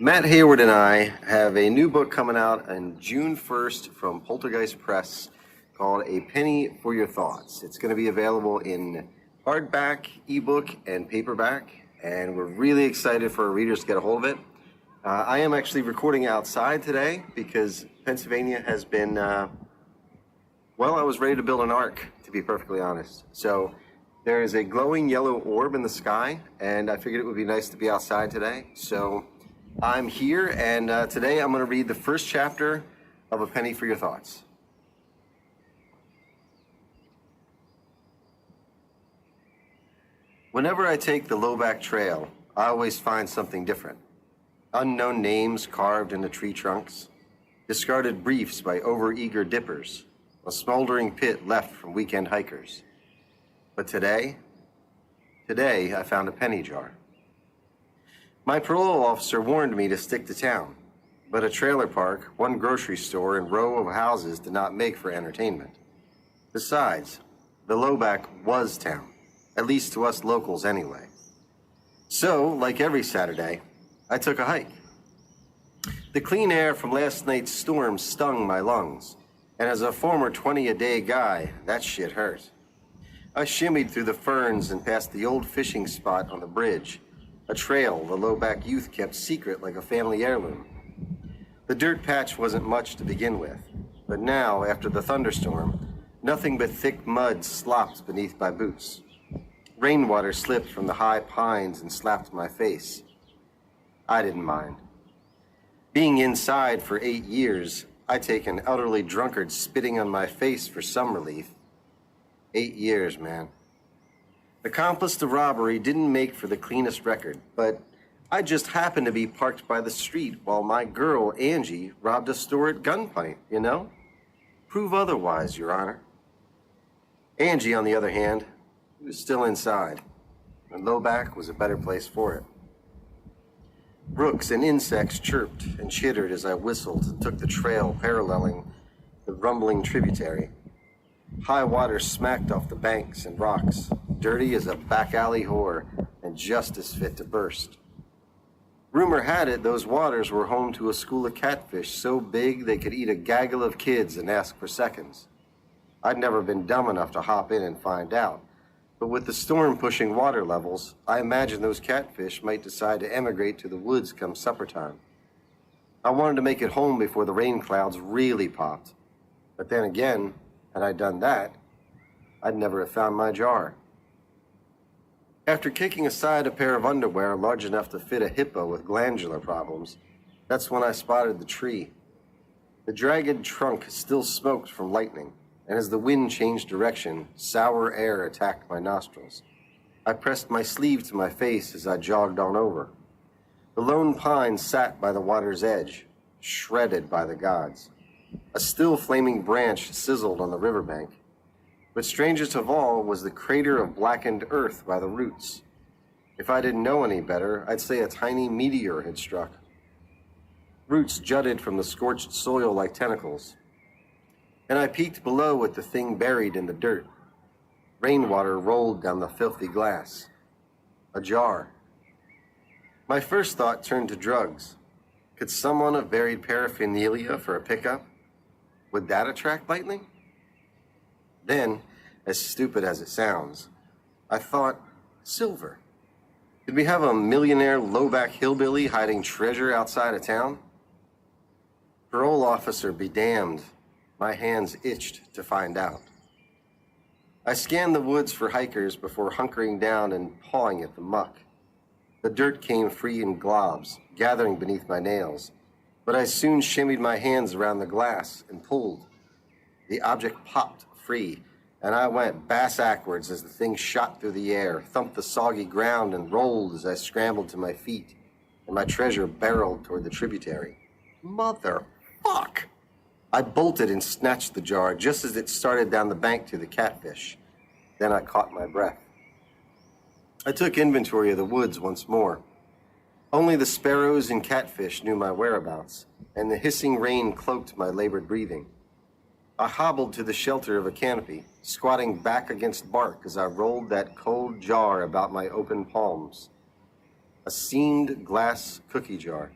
Matt Hayward and I have a new book coming out on June 1st from Poltergeist Press called A Penny for Your Thoughts. It's going to be available in hardback, ebook, and paperback, and we're really excited for our readers to get a hold of it. I am actually recording outside today because Pennsylvania has been, I was ready to build an ark, to be perfectly honest. So there is a glowing yellow orb in the sky, and I figured it would be nice to be outside today. So I'm here, and today I'm going to read the first chapter of A Penny for Your Thoughts. Whenever I take the Lowback Trail, I always find something different. Unknown names carved into tree trunks, discarded briefs by overeager dippers, a smoldering pit left from weekend hikers. But today I found a penny jar. My parole officer warned me to stick to town, but a trailer park, one grocery store, and row of houses did not make for entertainment. Besides, the Lowback was town, at least to us locals anyway. So, like every Saturday, I took a hike. The clean air from last night's storm stung my lungs, and as a former 20-a-day guy, that shit hurt. I shimmied through the ferns and past the old fishing spot on the bridge, a trail the Lowback youth kept secret like a family heirloom. The dirt patch wasn't much to begin with, but now, after the thunderstorm, nothing but thick mud slopped beneath my boots. Rainwater slipped from the high pines and slapped my face. I didn't mind. Being inside for 8 years, I take an elderly drunkard spitting on my face for some relief. 8 years, man. Accomplice to robbery didn't make for the cleanest record, but I just happened to be parked by the street while my girl, Angie, robbed a store at gunpoint, you know? Prove otherwise, Your Honor. Angie, on the other hand, was still inside, and Lowback was a better place for it. Brooks and insects chirped and chittered as I whistled and took the trail paralleling the rumbling tributary. High water smacked off the banks and rocks, dirty as a back alley whore and just as fit to burst. Rumor had it those waters were home to a school of catfish so big they could eat a gaggle of kids and ask for seconds. I'd never been dumb enough to hop in and find out, but with the storm pushing water levels, I imagine those catfish might decide to emigrate to the woods come supper time. I wanted to make it home before the rain clouds really popped. But then again, had I done that, I'd never have found my jar. After kicking aside a pair of underwear large enough to fit a hippo with glandular problems, that's when I spotted the tree. The jagged trunk still smoked from lightning, and as the wind changed direction, sour air attacked my nostrils. I pressed my sleeve to my face as I jogged on over. The lone pine sat by the water's edge, shredded by the gods. A still flaming branch sizzled on the riverbank. But strangest of all was the crater of blackened earth by the roots. If I didn't know any better, I'd say a tiny meteor had struck. Roots jutted from the scorched soil like tentacles, and I peeked below at the thing buried in the dirt. Rainwater rolled down the filthy glass. A jar. My first thought turned to drugs. Could someone have buried paraphernalia for a pickup? Would that attract lightning? Then, as stupid as it sounds, I thought, silver. Did we have a millionaire Lowback hillbilly hiding treasure outside of town? Parole officer be damned. My hands itched to find out. I scanned the woods for hikers before hunkering down and pawing at the muck. The dirt came free in globs, gathering beneath my nails, but I soon shimmied my hands around the glass and pulled. The object popped free, and I went bass-ackwards as the thing shot through the air, thumped the soggy ground, and rolled as I scrambled to my feet, and my treasure barreled toward the tributary. Motherfuck! I bolted and snatched the jar just as it started down the bank to the catfish. Then I caught my breath. I took inventory of the woods once more. Only the sparrows and catfish knew my whereabouts, and the hissing rain cloaked my labored breathing. I hobbled to the shelter of a canopy, squatting back against bark as I rolled that cold jar about my open palms. A seamed glass cookie jar.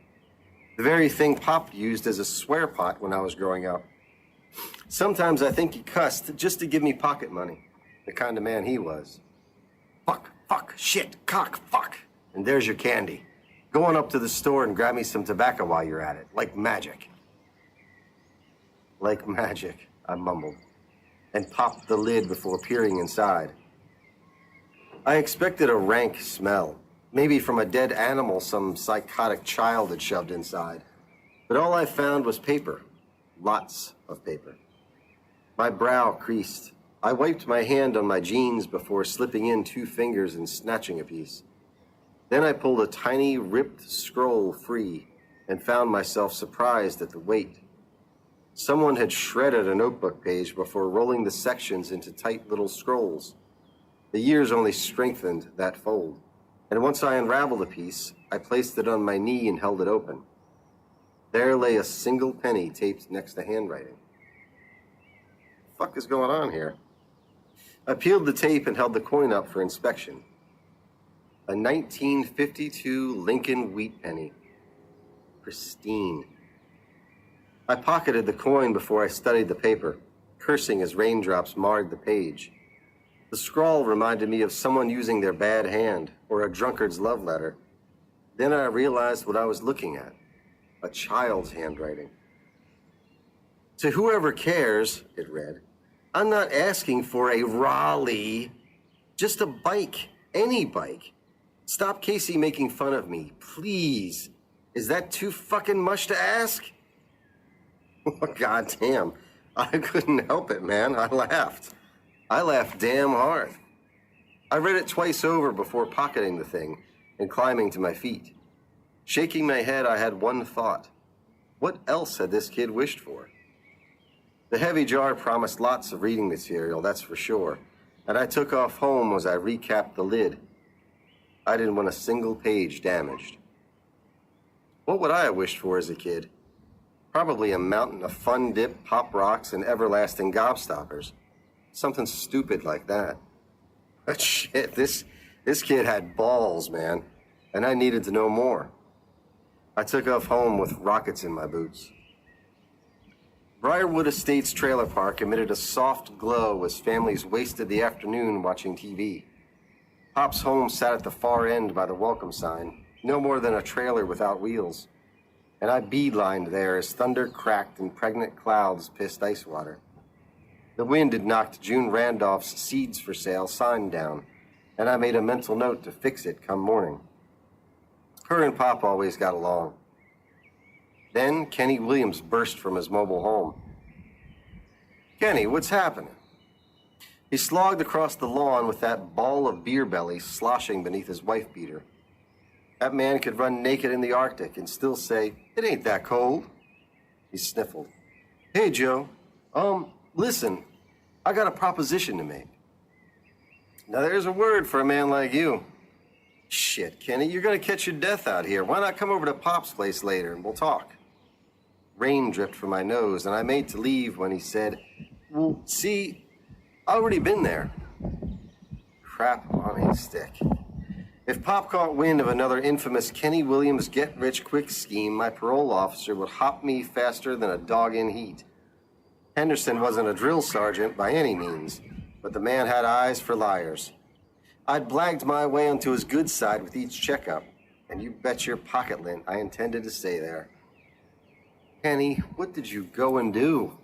The very thing Pop used as a swear pot when I was growing up. Sometimes I think he cussed just to give me pocket money, the kind of man he was. Fuck, shit, cock, fuck. And there's your candy. Go on up to the store and grab me some tobacco while you're at it, like magic. Like magic, I mumbled, and popped the lid before peering inside. I expected a rank smell, maybe from a dead animal some psychotic child had shoved inside. But all I found was paper, lots of paper. My brow creased. I wiped my hand on my jeans before slipping in 2 fingers and snatching a piece. Then I pulled a tiny, ripped scroll free and found myself surprised at the weight. Someone had shredded a notebook page before rolling the sections into tight little scrolls. The years only strengthened that fold, and once I unraveled a piece, I placed it on my knee and held it open. There lay a single penny taped next to handwriting. What the fuck is going on here? I peeled the tape and held the coin up for inspection. A 1952 Lincoln wheat penny. Pristine. I pocketed the coin before I studied the paper, cursing as raindrops marred the page. The scrawl reminded me of someone using their bad hand or a drunkard's love letter. Then I realized what I was looking at. A child's handwriting. To whoever cares, it read, I'm not asking for a Raleigh, just a bike, any bike. Stop Casey making fun of me, please. Is that too fucking much to ask? God damn, I couldn't help it, man. I laughed. I laughed damn hard. I read it twice over before pocketing the thing and climbing to my feet. Shaking my head, I had one thought. What else had this kid wished for? The heavy jar promised lots of reading material, that's for sure, and I took off home as I recapped the lid. I didn't want a single page damaged. What would I have wished for as a kid? Probably a mountain of Fun Dip, Pop Rocks, and everlasting gobstoppers. Something stupid like that. But shit, this kid had balls, man, and I needed to know more. I took off home with rockets in my boots. Briarwood Estates trailer park emitted a soft glow as families wasted the afternoon watching TV. Pop's home sat at the far end by the welcome sign, no more than a trailer without wheels, and I beelined there as thunder cracked and pregnant clouds pissed ice water. The wind had knocked June Randolph's seeds for sale sign down, and I made a mental note to fix it come morning. Her and Pop always got along. Then Kenny Williams burst from his mobile home. Kenny, what's happening? He slogged across the lawn with that ball of beer belly sloshing beneath his wife beater. That man could run naked in the Arctic and still say, it ain't that cold. He sniffled. Hey, Joe. Listen, I got a proposition to make. Now, there's a word for a man like you. Shit, Kenny, you're gonna catch your death out here. Why not come over to Pop's place later and we'll talk? Rain dripped from my nose, and I made to leave when he said, well, see, I've already been there. Crap on a stick. If Pop caught wind of another infamous Kenny Williams get-rich-quick scheme, my parole officer would hop me faster than a dog in heat. Henderson wasn't a drill sergeant by any means, but the man had eyes for liars. I'd blagged my way onto his good side with each checkup, and you bet your pocket lint I intended to stay there. Kenny, what did you go and do?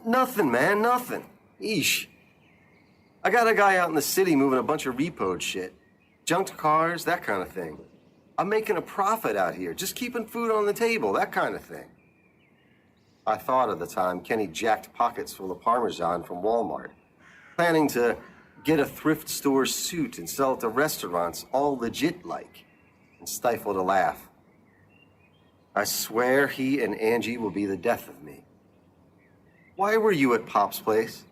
Nothing, man, nothing. Eesh. I got a guy out in the city moving a bunch of repoed shit. Junked cars, that kind of thing. I'm making a profit out here, just keeping food on the table, that kind of thing. I thought at the time Kenny jacked pockets full of Parmesan from Walmart, planning to get a thrift store suit and sell it to restaurants all legit like, and stifled a laugh. I swear he and Angie will be the death of me. Why were you at Pop's place?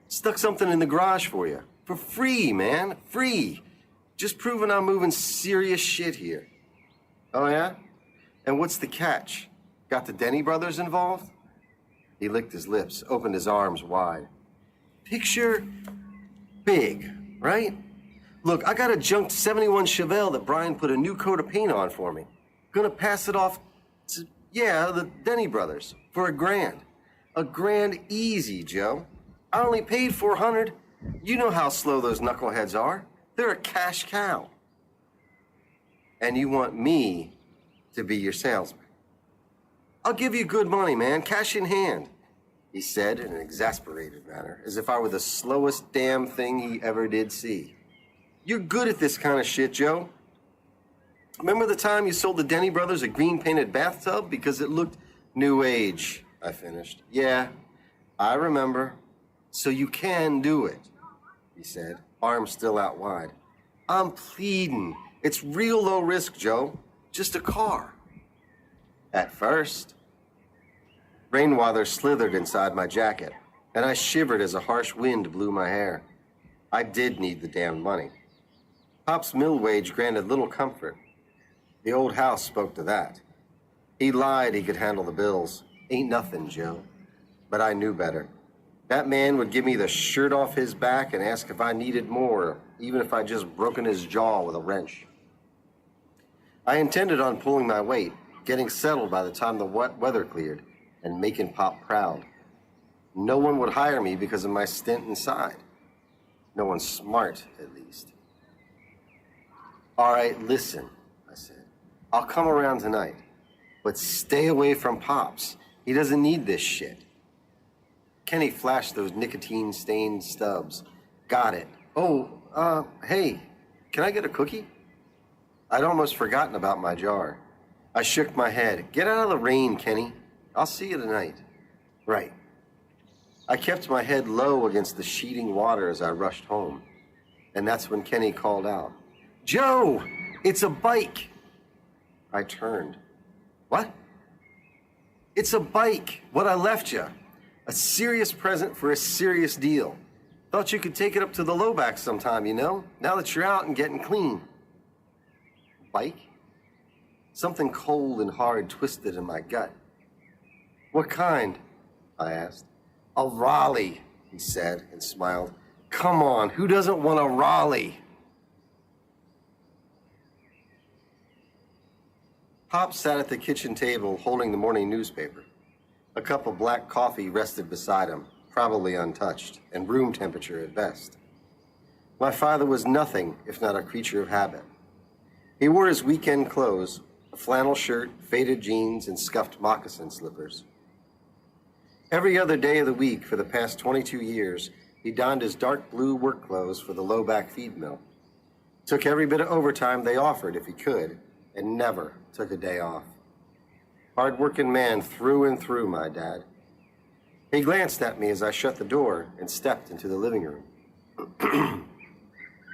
Stuck something in the garage for you. For free, man, free. Just proving I'm moving serious shit here. Oh yeah? And what's the catch? Got the Denny brothers involved? He licked his lips, opened his arms wide. Picture big, right? Look, I got a junked 71 Chevelle that Brian put a new coat of paint on for me. Gonna pass it off to, yeah, the Denny brothers for $1,000. $1,000 easy, Joe. I only paid $400. You know how slow those knuckleheads are. They're a cash cow. And you want me to be your salesman. I'll give you good money, man, cash in hand, he said in an exasperated manner, as if I were the slowest damn thing he ever did see. You're good at this kind of shit, Joe. Remember the time you sold the Denny brothers a green-painted bathtub because it looked new age, I finished. Yeah, I remember. So you can do it, he said, arms still out wide. I'm pleading. It's real low risk, Joe. Just a car. At first. Rainwater slithered inside my jacket, and I shivered as a harsh wind blew my hair. I did need the damn money. Pop's mill wage granted little comfort. The old house spoke to that. He lied he could handle the bills. Ain't nothing, Joe. But I knew better. That man would give me the shirt off his back and ask if I needed more, even if I'd just broken his jaw with a wrench. I intended on pulling my weight, getting settled by the time the wet weather cleared, and making Pop proud. No one would hire me because of my stint inside. No one smart, at least. All right, listen, I said. I'll come around tonight, but stay away from Pops. He doesn't need this shit. Kenny flashed those nicotine-stained stubs. Got it. Oh, hey, can I get a cookie? I'd almost forgotten about my jar. I shook my head. Get out of the rain, Kenny. I'll see you tonight. Right. I kept my head low against the sheeting water as I rushed home. And that's when Kenny called out, Joe, it's a bike. I turned. What? It's a bike, what I left you. A serious present for a serious deal. Thought you could take it up to the lowback sometime, you know, now that you're out and getting clean. Bike? Something cold and hard twisted in my gut. What kind? I asked. A Raleigh, he said and smiled. Come on, who doesn't want a Raleigh? Pop sat at the kitchen table holding the morning newspaper. A cup of black coffee rested beside him, probably untouched, and room temperature at best. My father was nothing if not a creature of habit. He wore his weekend clothes, a flannel shirt, faded jeans, and scuffed moccasin slippers. Every other day of the week for the past 22 years, he donned his dark blue work clothes for the lowback feed mill. Took every bit of overtime they offered if he could, and never took a day off. Hard-working man through and through, my dad. He glanced at me as I shut the door and stepped into the living room.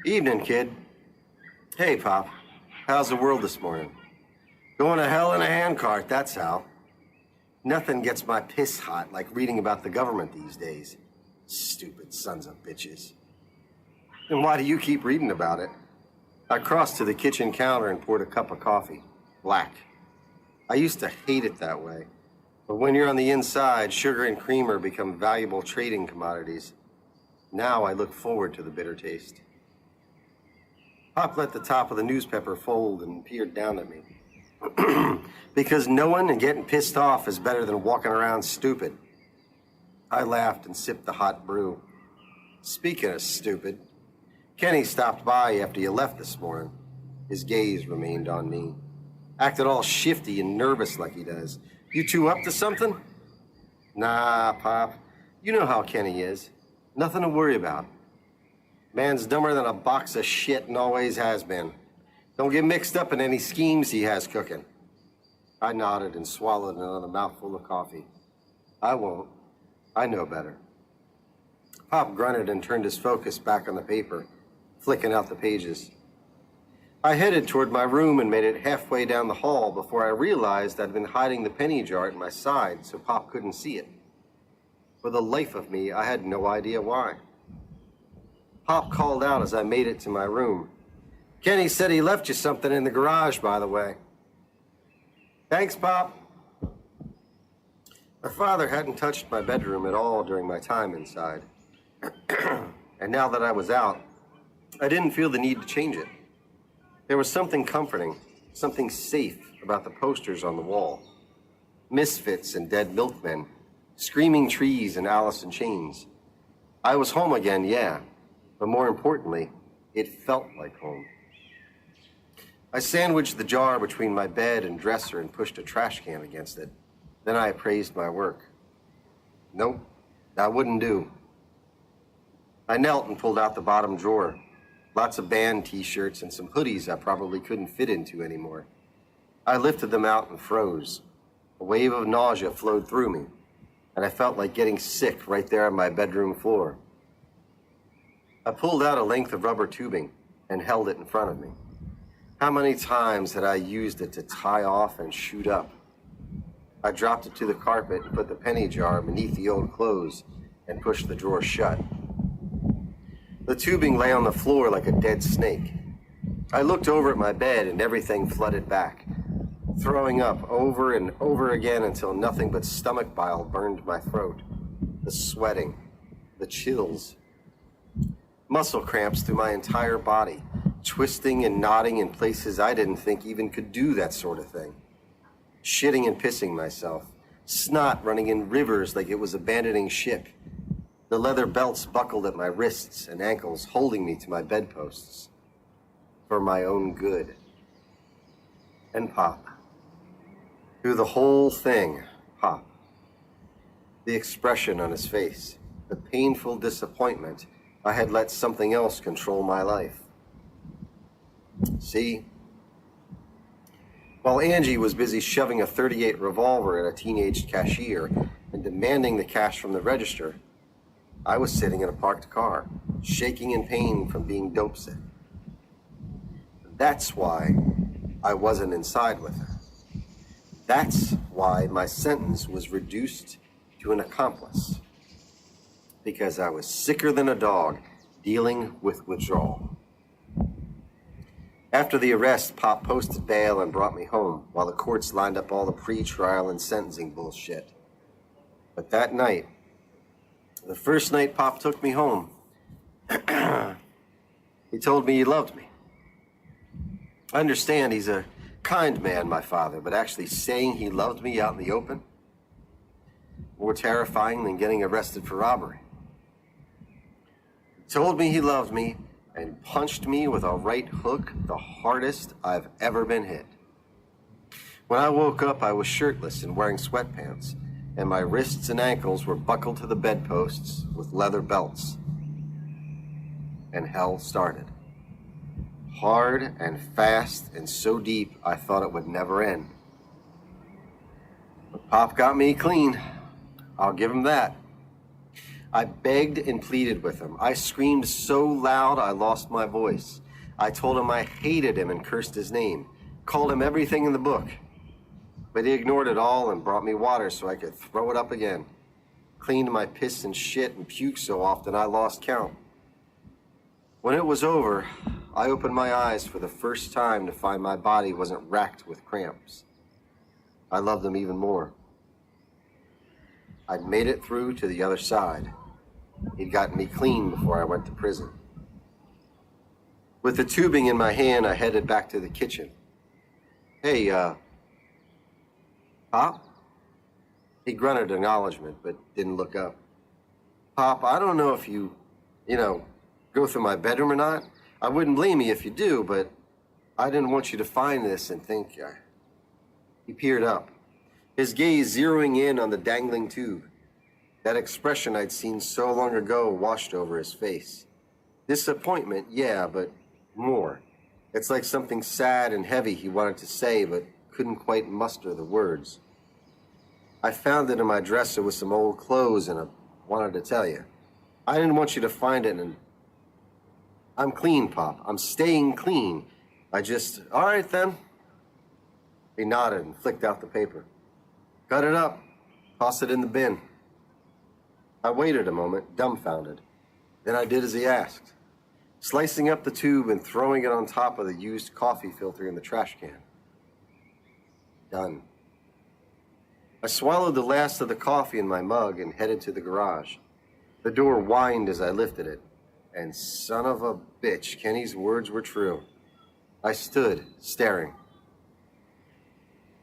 Evening, kid. Hey, Pop. How's the world this morning? Going to hell in a handcart, that's how. Nothing gets my piss hot like reading about the government these days. Stupid sons of bitches. And why do you keep reading about it? I crossed to the kitchen counter and poured a cup of coffee. Black. I used to hate it that way. But when you're on the inside, sugar and creamer become valuable trading commodities. Now I look forward to the bitter taste. Pop let the top of the newspaper fold and peered down at me. Because knowing and getting pissed off is better than walking around stupid. I laughed and sipped the hot brew. Speaking of stupid, Kenny stopped by after you left this morning. His gaze remained on me. Acted all shifty and nervous like he does. You two up to something? Nah, Pop. You know how Kenny is. Nothing to worry about. Man's dumber than a box of shit and always has been. Don't get mixed up in any schemes he has cooking. I nodded and swallowed another mouthful of coffee. I won't. I know better. Pop grunted and turned his focus back on the paper, flicking out the pages. I headed toward my room and made it halfway down the hall before I realized I'd been hiding the penny jar at my side so Pop couldn't see it. For the life of me, I had no idea why. Pop called out as I made it to my room. Kenny said he left you something in the garage, by the way. Thanks, Pop. My father hadn't touched my bedroom at all during my time inside. And now that I was out, I didn't feel the need to change it. There was something comforting, Something safe about the posters on the wall. Misfits and dead milkmen, screaming trees and Alice in Chains. I was home again, yeah, but more importantly, it felt like home. I sandwiched the jar between my bed and dresser and pushed a trash can against it. Then I appraised my work. Nope, that wouldn't do. I knelt and pulled out the bottom drawer. Lots of band t-shirts and some hoodies I probably couldn't fit into anymore. I lifted them out and froze. A wave of nausea flowed through me, and I felt like getting sick right there on my bedroom floor. I pulled out a length of rubber tubing and held it in front of me. How many times had I used it to tie off and shoot up? I dropped it to the carpet and put the penny jar beneath the old clothes and pushed the drawer shut. The tubing lay on the floor like a dead snake. I looked over at my bed and everything flooded back, throwing up over and over again until nothing but stomach bile burned my throat. The sweating, the chills, muscle cramps through my entire body, twisting and knotting in places I didn't think even could do that sort of thing. Shitting and pissing myself, snot running in rivers like it was abandoning ship. The leather belts buckled at my wrists and ankles, holding me to my bedposts. For my own good. And Pop. Through the whole thing, Pop. The expression on his face, the painful disappointment I had let something else control my life. See? While Angie was busy shoving a .38 revolver at a teenage cashier and demanding the cash from the register, I was sitting in a parked car, shaking in pain from being dope sick. That's why I wasn't inside with her. That's why my sentence was reduced to an accomplice. Because I was sicker than a dog dealing with withdrawal. After the arrest, Pop posted bail and brought me home while the courts lined up all the pre-trial and sentencing bullshit. But that night, the first night Pop took me home, he told me he loved me. I understand he's a kind man, my father, but actually saying he loved me out in the open, more terrifying than getting arrested for robbery. He told me he loved me and punched me with a right hook, the hardest I've ever been hit. When I woke up, I was shirtless and wearing sweatpants, and my wrists and ankles were buckled to the bedposts with leather belts. And hell started. Hard and fast and so deep, I thought it would never end. But Pop got me clean. I'll give him that. I begged and pleaded with him. I screamed so loud I lost my voice. I told him I hated him and cursed his name, called him everything in the book. But he ignored it all and brought me water so I could throw it up again. Cleaned my piss and shit and puke so often I lost count. When it was over, I opened my eyes for the first time to find my body wasn't racked with cramps. I loved him even more. I'd made it through to the other side. He'd gotten me clean before I went to prison. With the tubing in my hand, I headed back to the kitchen. Hey, Pop? He grunted acknowledgement, but didn't look up. Pop, I don't know if you go through my bedroom or not. I wouldn't blame you if you do, but I didn't want you to find this and think. He peered up, his gaze zeroing in on the dangling tube. That expression I'd seen so long ago washed over his face. Disappointment, yeah, but more. It's like something sad and heavy he wanted to say, but couldn't quite muster the words. I found it in my dresser with some old clothes, and I wanted to tell you. I didn't want you to find it, and I'm clean, Pop. I'm staying clean. All right then. He nodded and flicked out the paper. Cut it up. Toss it in the bin. I waited a moment, dumbfounded. Then I did as he asked, slicing up the tube and throwing it on top of the used coffee filter in the trash can. Done. I swallowed the last of the coffee in my mug and headed to the garage. The door whined as I lifted it, and son of a bitch, Kenny's words were true. I stood, staring.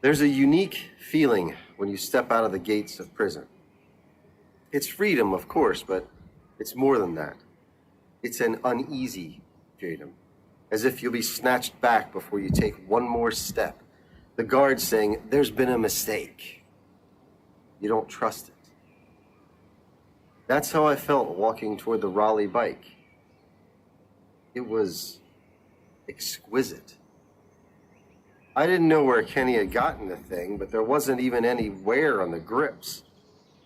There's a unique feeling when you step out of the gates of prison. It's freedom, of course, but it's more than that. It's an uneasy freedom, as if you'll be snatched back before you take one more step. The guard saying, "There's been a mistake." You don't trust it. That's how I felt walking toward the Raleigh bike. It was exquisite. I didn't know where Kenny had gotten the thing, but there wasn't even any wear on the grips.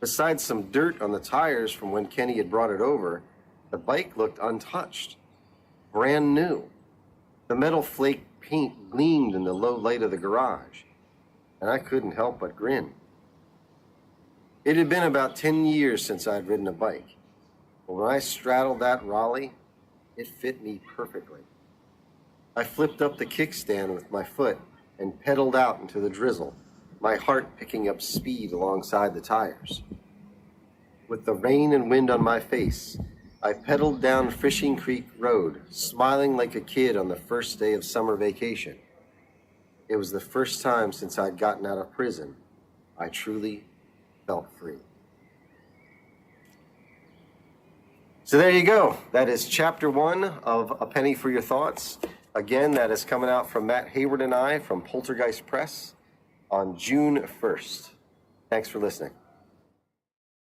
Besides some dirt on the tires from when Kenny had brought it over, the bike looked untouched, brand new. The metal flake paint gleamed in the low light of the garage, and I couldn't help but grin. It had been about 10 years since I'd ridden a bike, but when I straddled that Raleigh, it fit me perfectly. I flipped up the kickstand with my foot and pedaled out into the drizzle, my heart picking up speed alongside the tires. With the rain and wind on my face, I pedaled down Fishing Creek Road, smiling like a kid on the first day of summer vacation. It was the first time since I'd gotten out of prison I truly felt free. So there you go. That is chapter 1 of A Penny for Your Thoughts. Again, that is coming out from Matt Hayward and I from Poltergeist Press on June 1st. Thanks for listening.